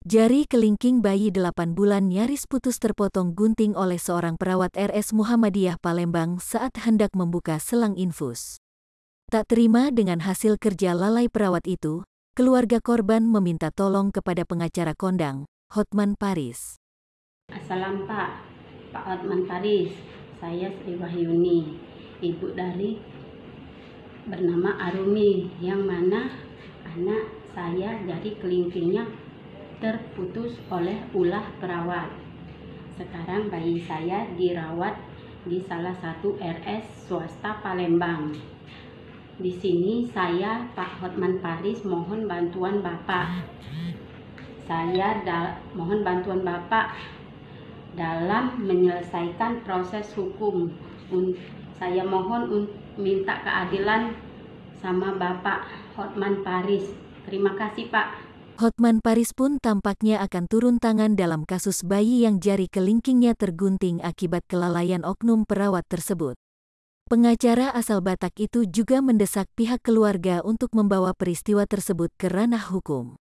Jari kelingking bayi 8 bulan nyaris putus terpotong gunting oleh seorang perawat RS Muhammadiyah Palembang saat hendak membuka selang infus. Tak terima dengan hasil kerja lalai perawat itu, keluarga korban meminta tolong kepada pengacara kondang, Hotman Paris. Assalam Pak Hotman Paris. Saya Sri Wahyuni, ibu dari bernama Arumi, yang mana anak saya jari kelingkingnya terputus oleh ulah perawat. Sekarang bayi saya dirawat di salah satu RS swasta Palembang. Di sini saya, Pak Hotman Paris, mohon bantuan Bapak. Mohon bantuan Bapak dalam menyelesaikan proses hukum. Saya mohon minta keadilan sama Bapak Hotman Paris. Terima kasih Pak. Hotman Paris pun tampaknya akan turun tangan dalam kasus bayi yang jari kelingkingnya tergunting akibat kelalaian oknum perawat tersebut. Pengacara asal Batak itu juga mendesak pihak keluarga untuk membawa peristiwa tersebut ke ranah hukum.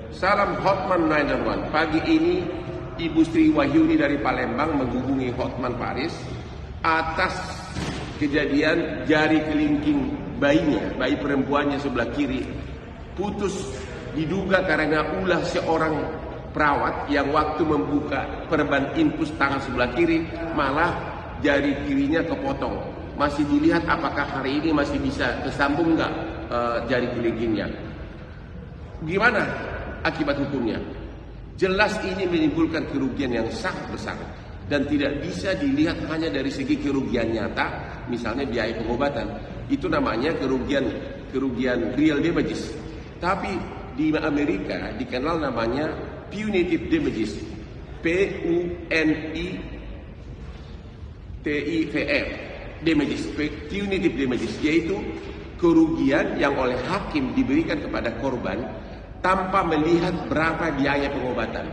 Salam Hotman 911. Pagi ini Ibu Sri Wahyuni dari Palembang menghubungi Hotman Paris atas kejadian jari kelingking bayinya, bayi perempuannya sebelah kiri, putus diduga karena ulah seorang perawat yang waktu membuka perban infus tangan sebelah kiri malah jari kirinya kepotong. Masih dilihat apakah hari ini masih bisa tersambung nggak jari kelingkingnya. Gimana akibat hukumnya? Jelas ini menimbulkan kerugian yang sangat besar dan tidak bisa dilihat hanya dari segi kerugian nyata, misalnya biaya pengobatan. Itu namanya kerugian real damages. Tapi di Amerika dikenal namanya punitive damages, PUNITIVF damages, punitive damages, yaitu kerugian yang oleh hakim diberikan kepada korban tanpa melihat berapa biaya pengobatan,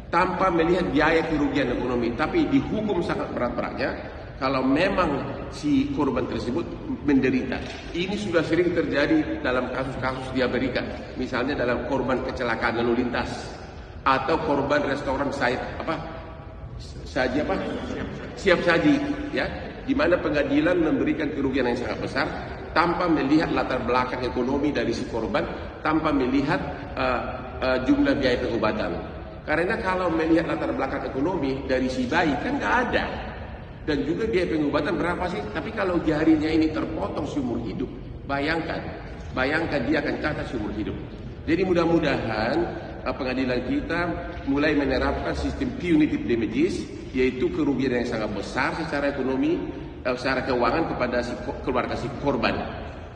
tanpa melihat biaya kerugian ekonomi, tapi dihukum sangat berat-beratnya kalau memang si korban tersebut menderita. Ini sudah sering terjadi dalam kasus-kasus di Amerika, misalnya dalam korban kecelakaan lalu lintas atau korban restoran siap saji, ya, di mana pengadilan memberikan kerugian yang sangat besar tanpa melihat latar belakang ekonomi dari si korban, tanpa melihat jumlah biaya pengobatan. Karena kalau melihat latar belakang ekonomi dari si bayi kan nggak ada. Dan juga biaya pengobatan berapa sih? Tapi kalau jarinya ini terpotong seumur hidup, bayangkan dia akan catat seumur hidup. Jadi mudah-mudahan pengadilan kita mulai menerapkan sistem punitive damages, yaitu kerugian yang sangat besar secara ekonomi, secara keuangan kepada keluarga si korban.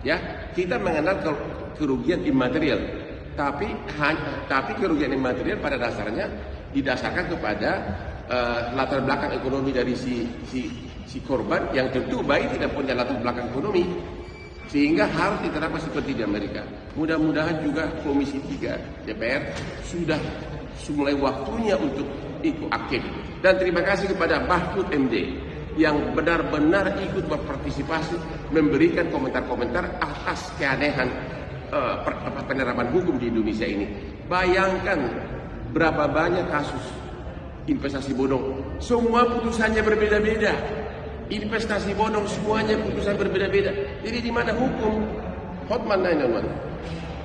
Ya, kita mengenal kerugian imaterial, tapi kerugian imaterial pada dasarnya didasarkan kepada latar belakang ekonomi dari si korban, yang tentu bayi tidak punya latar belakang ekonomi, sehingga harus diterapkan seperti di Amerika. Mudah-mudahan juga Komisi 3 DPR sudah mulai waktunya untuk ikut aktif. Dan terima kasih kepada Mahfud MD yang benar-benar ikut berpartisipasi, memberikan komentar-komentar atas keanehan penerapan hukum di Indonesia ini. Bayangkan berapa banyak kasus investasi bodong, semua putusannya berbeda-beda. Investasi bodong semuanya putusan berbeda-beda. Jadi di mana hukum? Hotman 911.